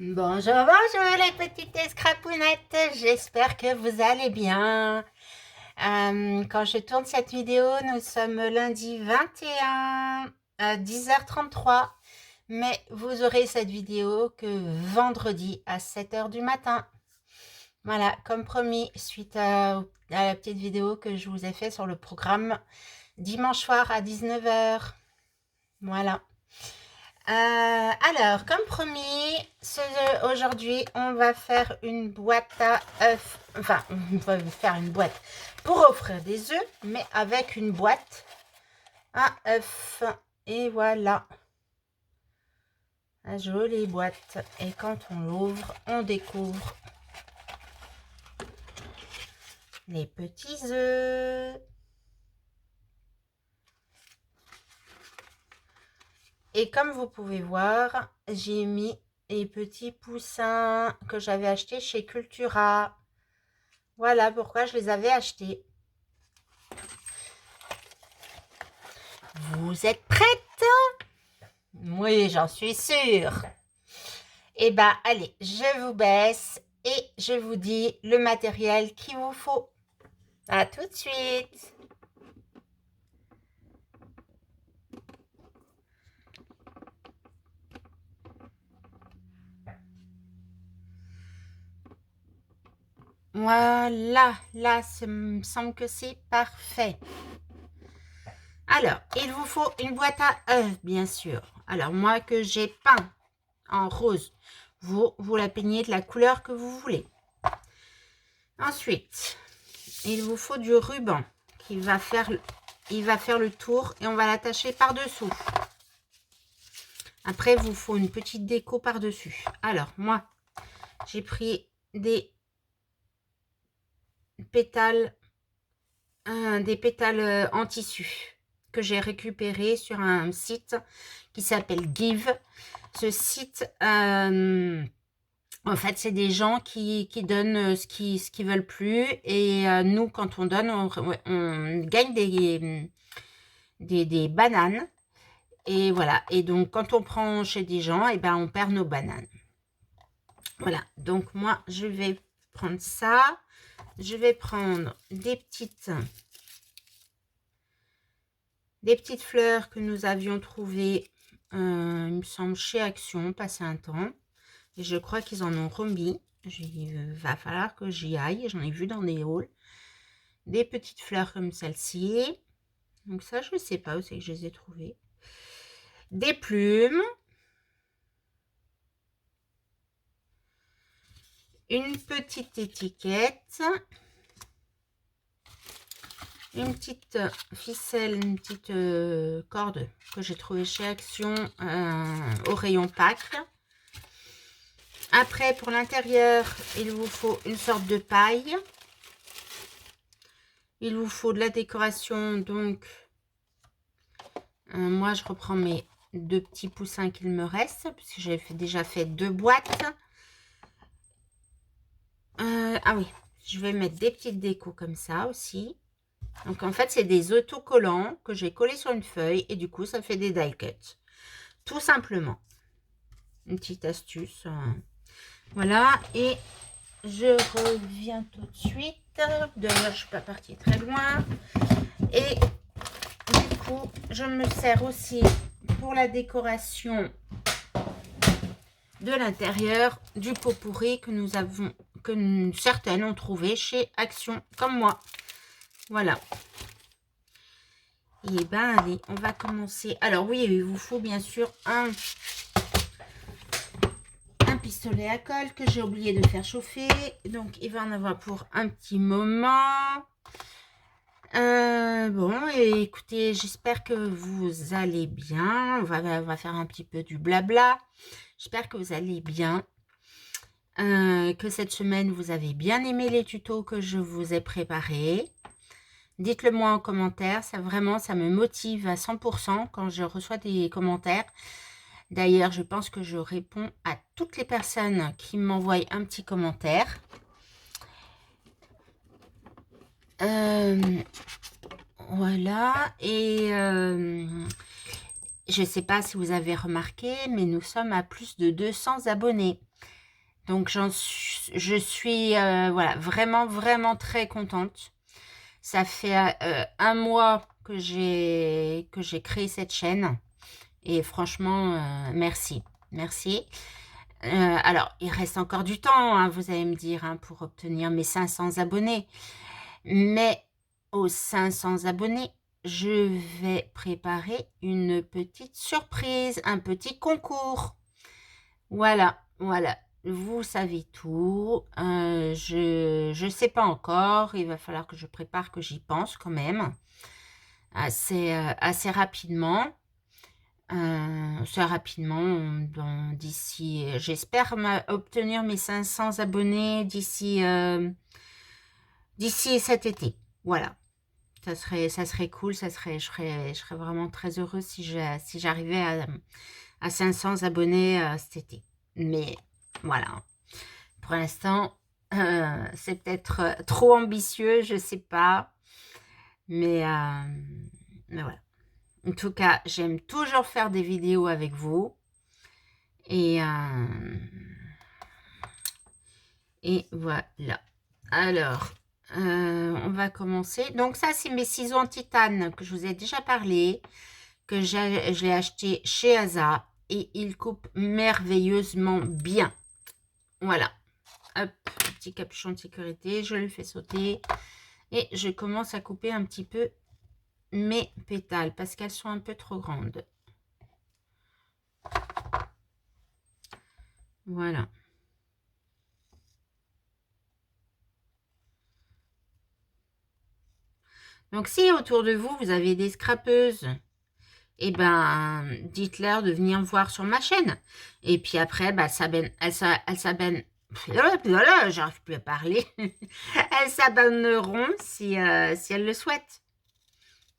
Bonjour, bonjour les petites scrapounettes, j'espère que vous allez bien. Quand je tourne cette vidéo, nous sommes lundi 21 à 10h33, mais vous aurez cette vidéo que vendredi à 7h du matin. Voilà, comme promis, suite à la petite vidéo que je vous ai fait sur le programme dimanche soir à 19h. Voilà. Alors, comme promis, aujourd'hui, on va faire une boîte à œufs. Enfin, on va faire une boîte pour offrir des œufs, mais avec une boîte à œufs. Et voilà, la jolie boîte. Et quand on l'ouvre, on découvre les petits œufs. Et comme vous pouvez voir, j'ai mis les petits poussins que j'avais achetés chez Cultura. Voilà pourquoi je les avais achetés. Vous êtes prête? Oui, j'en suis sûre. Eh bien, allez, je vous baisse et je vous dis le matériel qu'il vous faut. À tout de suite. Voilà, là, ça me semble que c'est parfait. Alors, il vous faut une boîte à œufs, bien sûr. Alors, moi que j'ai peint en rose, vous la peignez de la couleur que vous voulez. Ensuite, il vous faut du ruban qui va faire, il va faire le tour et on va l'attacher par-dessous. Après, il vous faut une petite déco par-dessus. Alors, moi, j'ai pris des pétales en tissu que j'ai récupéré sur un site qui s'appelle Give. Ce site, en fait, c'est des gens qui donnent ce qu'ils veulent plus. Et nous, quand on donne, on gagne des bananes. Et voilà. Et donc, quand on prend chez des gens, et ben, on perd nos bananes. Voilà. Donc, moi, je vais prendre ça. Je vais prendre des petites fleurs que nous avions trouvées, il me semble, chez Action, passé un temps. Et je crois qu'ils en ont remis. Il va falloir que j'y aille. J'en ai vu dans des hauls. Des petites fleurs comme celle-ci. Donc ça, je ne sais pas où c'est que je les ai trouvées. Des plumes. Une petite étiquette. Une petite ficelle, une petite corde que j'ai trouvée chez Action au rayon Pâques. Après, pour l'intérieur, il vous faut une sorte de paille. Il vous faut de la décoration, donc moi je reprends mes deux petits poussins qu'il me reste, puisque j'ai déjà fait 2 boîtes. Ah oui, je vais mettre des petites décos comme ça aussi. Donc en fait, c'est des autocollants que j'ai collés sur une feuille et du coup, ça fait des die cuts. Tout simplement. Une petite astuce. Voilà, et je reviens tout de suite. D'ailleurs, je ne suis pas partie très loin. Et du coup, je me sers aussi pour la décoration de l'intérieur du pot pourri que nous avons, que certaines ont trouvé chez Action, comme moi. Voilà. Et ben allez, on va commencer. Alors oui, il vous faut bien sûr un pistolet à colle que j'ai oublié de faire chauffer. Donc il va en avoir pour un petit moment. Bon, et écoutez, j'espère que vous allez bien. On va faire un petit peu du blabla. J'espère que vous allez bien. Que cette semaine, vous avez bien aimé les tutos que je vous ai préparés. Dites-le moi en commentaire. Ça vraiment, ça me motive à 100% quand je reçois des commentaires. D'ailleurs, je pense que je réponds à toutes les personnes qui m'envoient un petit commentaire. Voilà. je ne sais pas si vous avez remarqué, mais nous sommes à plus de 200 abonnés. Donc, je suis voilà, vraiment très contente. Ça fait un mois que j'ai créé cette chaîne. Et franchement, merci. Merci. Alors, il reste encore du temps, hein, vous allez me dire, hein, pour obtenir mes 500 abonnés. Mais aux 500 abonnés, je vais préparer une petite surprise, un petit concours. Voilà, voilà. Vous savez tout. Je sais pas encore. Il va falloir que je prépare, que j'y pense quand même. Assez rapidement. D'ici, j'espère obtenir mes 500 abonnés d'ici cet été. Voilà. Ça serait cool, je serais vraiment très heureuse si j'arrivais à 500 abonnés cet été. Mais voilà, pour l'instant, c'est peut-être trop ambitieux, je sais pas. Mais voilà. En tout cas, j'aime toujours faire des vidéos avec vous. Et voilà. Alors, on va commencer. Donc ça, c'est mes ciseaux en titane que je vous ai déjà parlé, que je l'ai acheté chez Asa et ils coupent merveilleusement bien. Voilà. Hop, petit capuchon de sécurité, je le fais sauter et je commence à couper un petit peu mes pétales parce qu'elles sont un peu trop grandes. Voilà. Donc, si autour de vous, vous avez des scrapeuses, eh ben, dites-leur de venir voir sur ma chaîne. Et puis après, bah, elles s'abonneront. Voilà, j'arrive plus à parler. Elles s'abonneront si elles le souhaitent.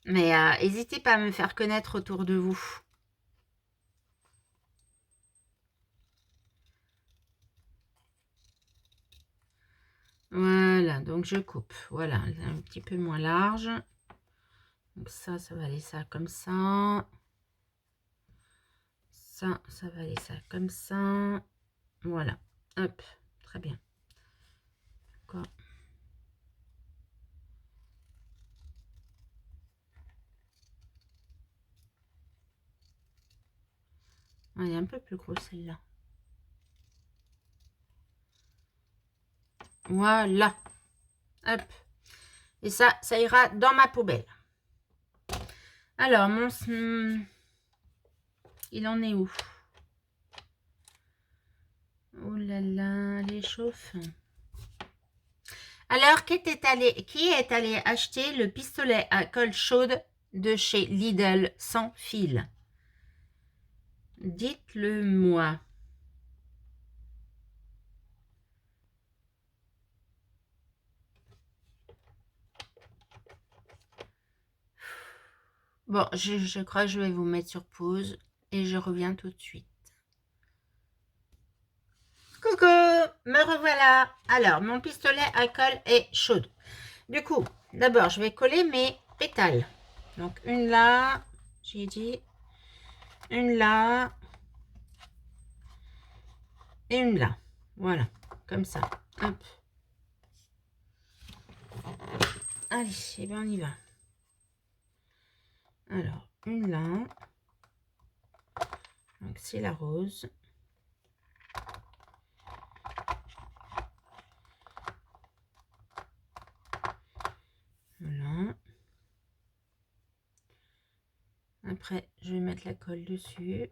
Mais n'hésitez pas à me faire connaître autour de vous. Voilà, donc je coupe. Voilà, un petit peu moins large. Donc ça va aller ça comme ça. Ça va aller ça comme ça. Voilà. Hop, très bien. D'accord. Ah, elle est un peu plus grosse celle-là. Voilà. Hop. Et ça ira dans ma poubelle. Alors, il en est où? Oh là là, les chauffe. Alors, qui est allé acheter le pistolet à colle chaude de chez Lidl sans fil? Dites-le moi. Bon, je crois que je vais vous mettre sur pause et je reviens tout de suite. Coucou, me revoilà. Alors, mon pistolet à colle est chaude. Du coup, d'abord, je vais coller mes pétales. Donc, une là, j'ai dit, une là, et une là. Voilà, comme ça. Hop. Allez, et bien on y va. Alors, une là. Donc, c'est la rose. Voilà. Après, je vais mettre la colle dessus.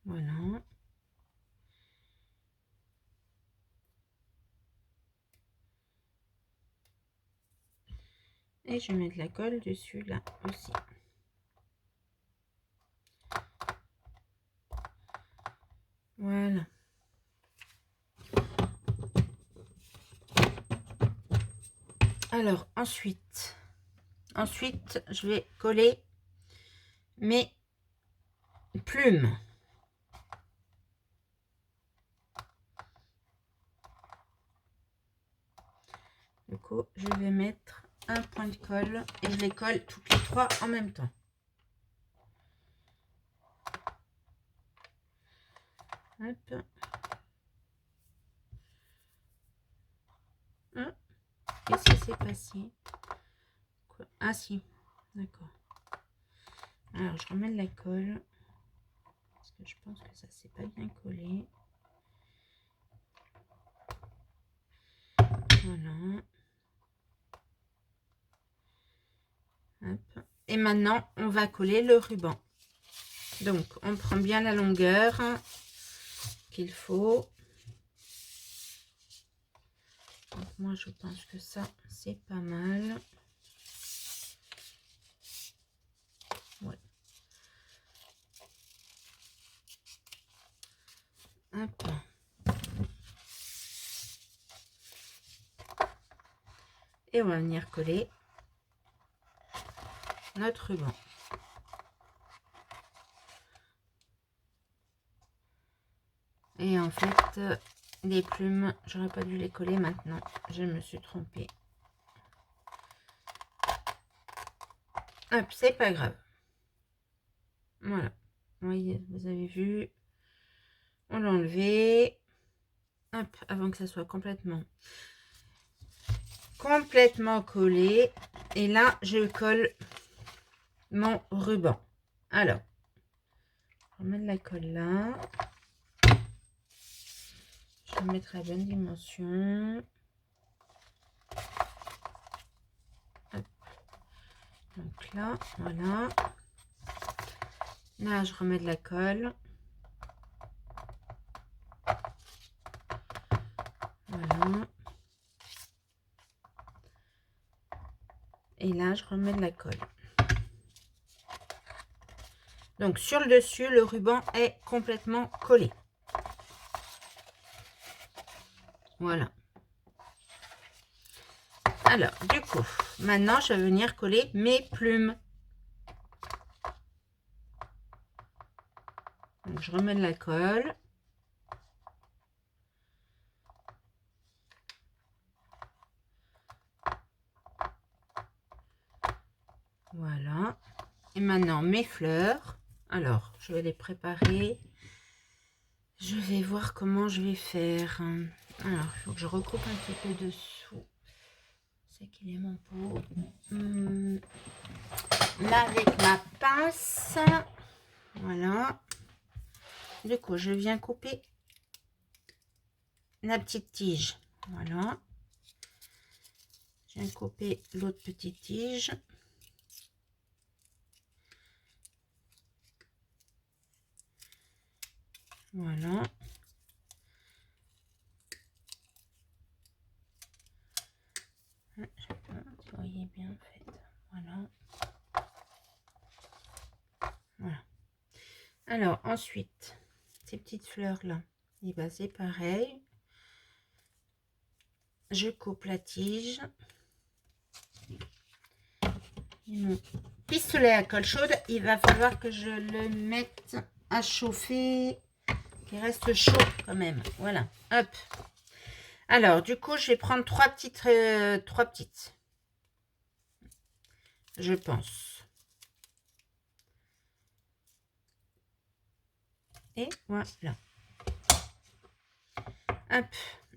Voilà. Et je vais mettre la colle dessus là aussi. Voilà. Alors, ensuite, je vais coller mes plumes. Du coup, je vais mettre un point de colle et je les colle toutes les 3 en même temps. Hop. Qu'est-ce qui s'est passé? Quoi? Ah si, d'accord. Alors je remets de la colle parce que je pense que ça s'est pas bien collé. Voilà. Hop. Et maintenant on va coller le ruban. Donc on prend bien la longueur qu'il faut. Donc, moi je pense que ça c'est pas mal. Ouais. Hop. Et on va venir coller notre ruban. Et en fait, les plumes, j'aurais pas dû les coller maintenant. Je me suis trompée. Hop, c'est pas grave. Voilà. Vous voyez, vous avez vu. On l'a enlevé. Hop, avant que ça soit complètement collé. Et là, je colle mon ruban. Alors, je vais mettre la colle là. Je vais mettre la bonne dimension. Hop. Donc là, voilà. Là, je remets de la colle. Voilà. Et là, je remets de la colle. Donc, sur le dessus, le ruban est complètement collé. Voilà. Alors, du coup, maintenant, je vais venir coller mes plumes. Donc, je remets de la colle. Voilà. Et maintenant, mes fleurs. Alors, je vais les préparer. Je vais voir comment je vais faire. Alors, il faut que je recoupe un petit peu dessous. C'est qu'il est mon pot. Là, avec ma pince. Voilà. Du coup, je viens couper la petite tige. Voilà. Je viens couper l'autre petite tige. Voilà. Je sais pas si vous voyez bien en fait. Voilà. Voilà. Alors ensuite, ces petites fleurs là, et ben c'est pareil. Je coupe la tige. Et mon pistolet à colle chaude, il va falloir que je le mette à chauffer, qu'il reste chaud quand même. Voilà. Hop. Alors du coup, je vais prendre trois petites. Je pense. Et voilà. Hop.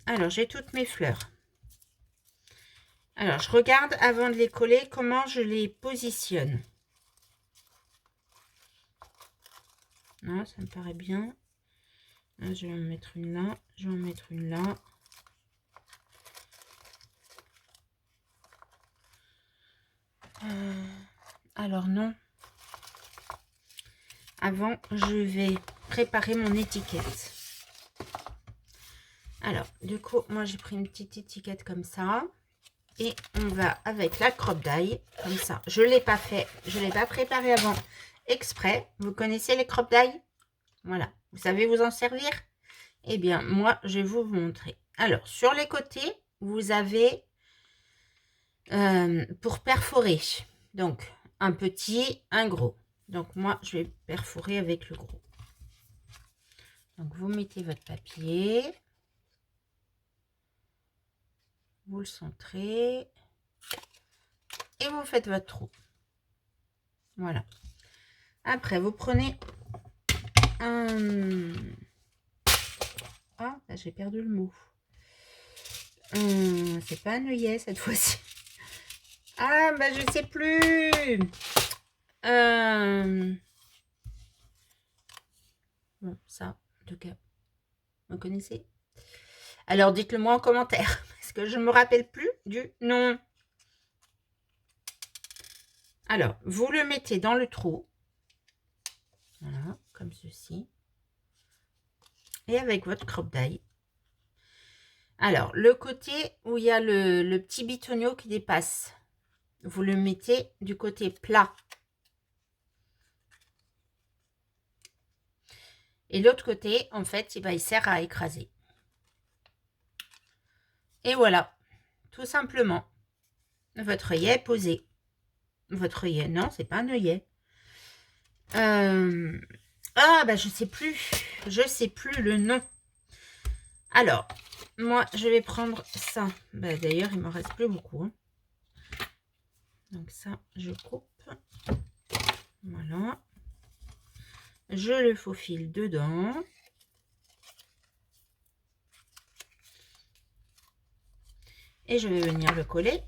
Alors, j'ai toutes mes fleurs. Alors, je regarde avant de les coller comment je les positionne. Non, ça me paraît bien. Là, je vais en mettre une là. Je vais en mettre une là. Alors, non. Avant, je vais préparer mon étiquette. Alors, du coup, moi, j'ai pris une petite étiquette comme ça. Et on va avec la crop die, comme ça. Je ne l'ai pas fait, je ne l'ai pas préparé avant exprès. Vous connaissez les crop die? Voilà. Vous savez vous en servir? Eh bien, moi, je vais vous montrer. Alors, sur les côtés, vous avez pour perforer. Donc, un petit, un gros. Donc, moi, je vais perforer avec le gros. Donc, vous mettez votre papier. Vous le centrez. et vous faites votre trou. Voilà. Après, vous prenez un... Ah, là, j'ai perdu le mot. C'est pas un œillet cette fois-ci. Ah, bah je sais plus. Bon, ça, en tout cas, vous connaissez? Alors, dites-le moi en commentaire, parce que je ne me rappelle plus du nom. Alors, vous le mettez dans le trou. Voilà, comme ceci. Et avec votre crop die. Alors, le côté où il y a le petit bitonio qui dépasse, vous le mettez du côté plat. Et l'autre côté, en fait, il sert à écraser. Et voilà, tout simplement. Votre œillet est posé. Votre œillet, non, c'est pas un œillet. Ah, bah je sais plus. Je sais plus le nom. Alors, moi, je vais prendre ça. Bah, d'ailleurs, il m'en reste plus beaucoup. Hein. Donc ça, je coupe. Voilà. Je le faufile dedans. Et je vais venir le coller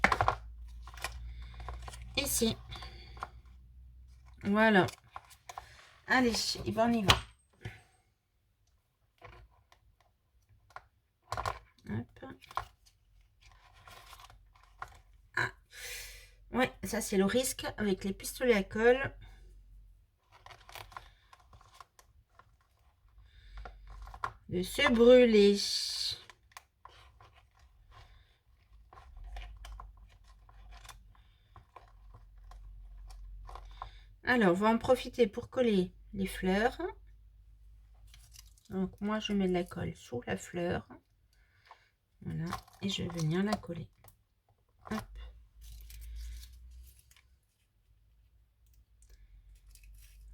ici. Voilà. Allez, et ben on y va. Hop. Ah. Ouais, ça c'est le risque avec les pistolets à colle. De se brûler. Alors, on va en profiter pour coller les fleurs. Donc, moi, je mets de la colle sous la fleur. Voilà. Et je vais venir la coller. Hop.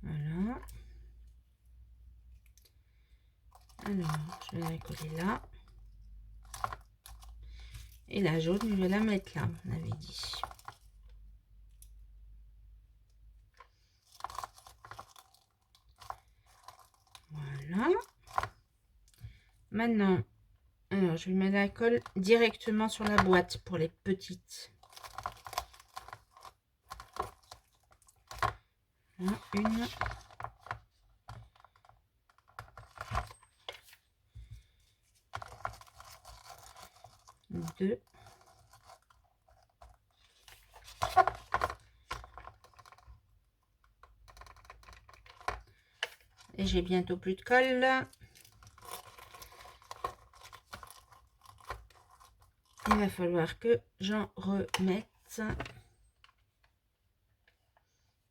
Voilà. Alors, je vais la coller là. Et la jaune, je vais la mettre là, on avait dit. Voilà. Maintenant, alors, je vais mettre la colle directement sur la boîte pour les petites. Voilà, une. Deux. Et j'ai bientôt plus de colle. Il va falloir que j'en remette.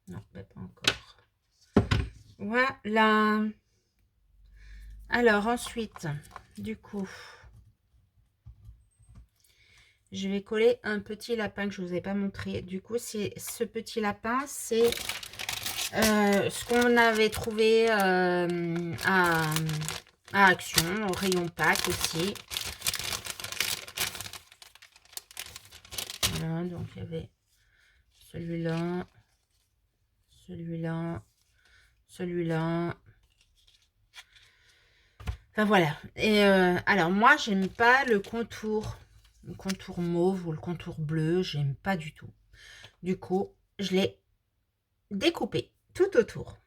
Non, pas encore. Voilà. Alors ensuite, du coup, je vais coller un petit lapin que je ne vous ai pas montré. Du coup, c'est ce petit lapin, c'est ce qu'on avait trouvé à Action, au rayon pack aussi. Voilà, donc il y avait celui-là, celui-là, celui-là. Enfin voilà. Et alors moi, j'aime pas le contour mauve ou le contour bleu. J'aime pas du tout. Du coup, je l'ai découpé tout autour.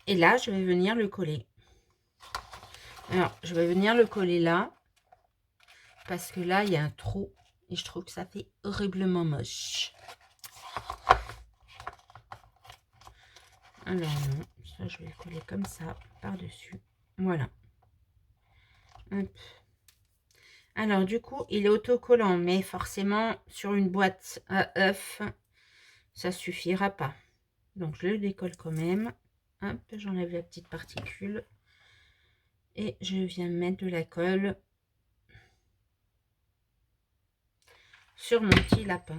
Et là, je vais venir le coller. Alors, je vais venir le coller là. Parce que là, il y a un trou. Et je trouve que ça fait horriblement moche. Alors non, ça je vais le coller comme ça, par-dessus. Voilà. Hop. Alors du coup, il est autocollant, mais forcément, sur une boîte à œufs, ça suffira pas. Donc je le décolle quand même. Hop, j'enlève la petite particule. Et je viens mettre de la colle sur mon petit lapin.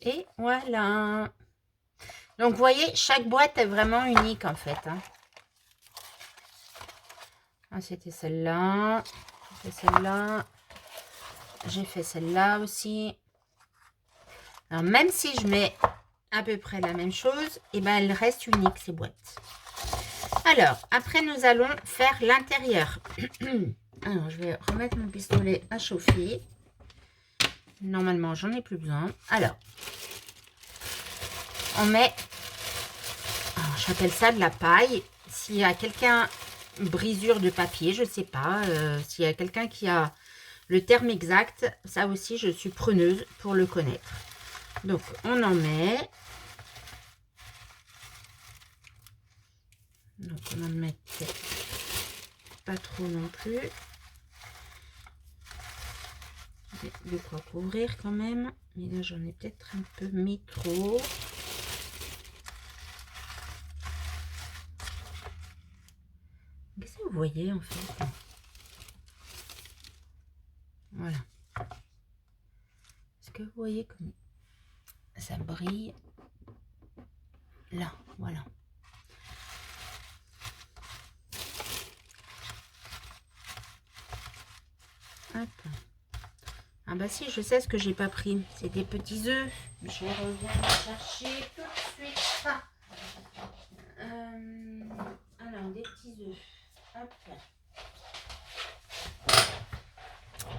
Et voilà. Donc, vous voyez, chaque boîte est vraiment unique, en fait. Hein. Ah, c'était celle-là. J'ai fait celle-là. J'ai fait celle-là aussi. Alors, même si je mets à peu près la même chose, et ben, elle reste unique, ces boîtes. Alors, après, nous allons faire l'intérieur. Alors, je vais remettre mon pistolet à chauffer. Normalement, j'en ai plus besoin. Alors, on met... j'appelle ça de la paille. S'il y a quelqu'un... brisure de papier, je sais pas. S'il y a quelqu'un qui a le terme exact, ça aussi, je suis preneuse pour le connaître. Donc, on en met. Donc, on en met pas trop non plus. De quoi couvrir quand même. Mais là, j'en ai peut-être un peu mis trop. Qu'est-ce que vous voyez en fait? Voilà. Est-ce que vous voyez comme ça brille? Là, voilà. Hop. Ah bah si, je sais ce que j'ai pas pris. C'est des petits œufs. Je reviens les chercher tout de suite. Alors, des petits œufs. Hop.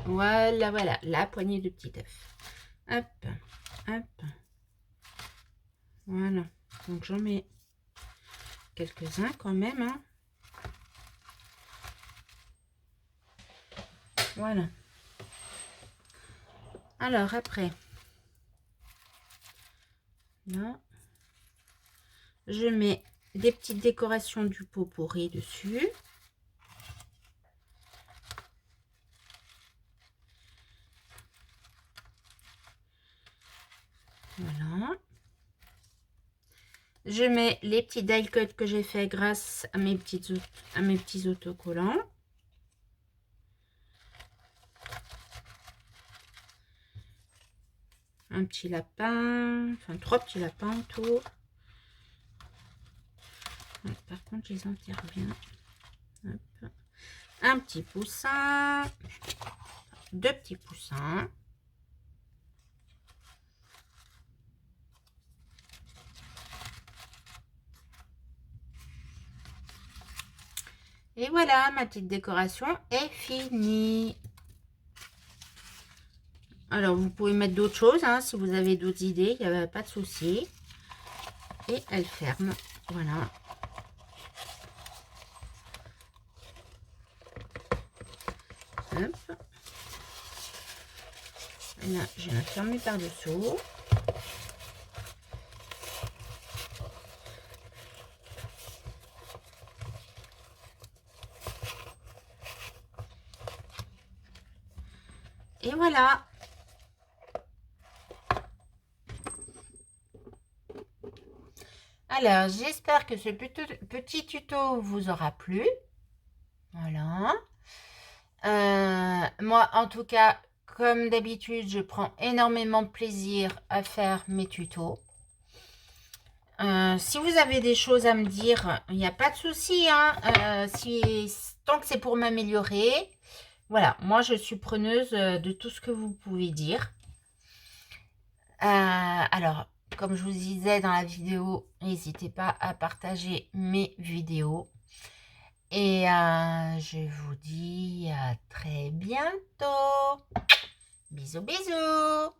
Voilà, voilà. La poignée de petits œufs. Hop. Hop. Voilà. Donc, j'en mets quelques-uns quand même. Hein. Voilà. Alors, après, là, je mets des petites décorations du pot pourri dessus. Voilà. Je mets les petits die cuts que j'ai fait grâce à mes petits autocollants. Un petit lapin, enfin 3 petits lapins autour. Par contre, je les enterre bien. Hop. Un petit poussin, 2 petits poussins. Et voilà, ma petite décoration est finie. Alors, vous pouvez mettre d'autres choses, hein, si vous avez d'autres idées, il n'y a pas de souci. Et elle ferme, voilà. Hop. Et là, je la ferme par-dessous. Et voilà. Alors, j'espère que ce petit tuto vous aura plu. Voilà. Moi, en tout cas, comme d'habitude, je prends énormément de plaisir à faire mes tutos. Si vous avez des choses à me dire, il n'y a pas de souci. Hein, tant que c'est pour m'améliorer, voilà, moi je suis preneuse de tout ce que vous pouvez dire. Alors, comme je vous disais dans la vidéo, n'hésitez pas à partager mes vidéos. Et je vous dis à très bientôt. Bisous, bisous.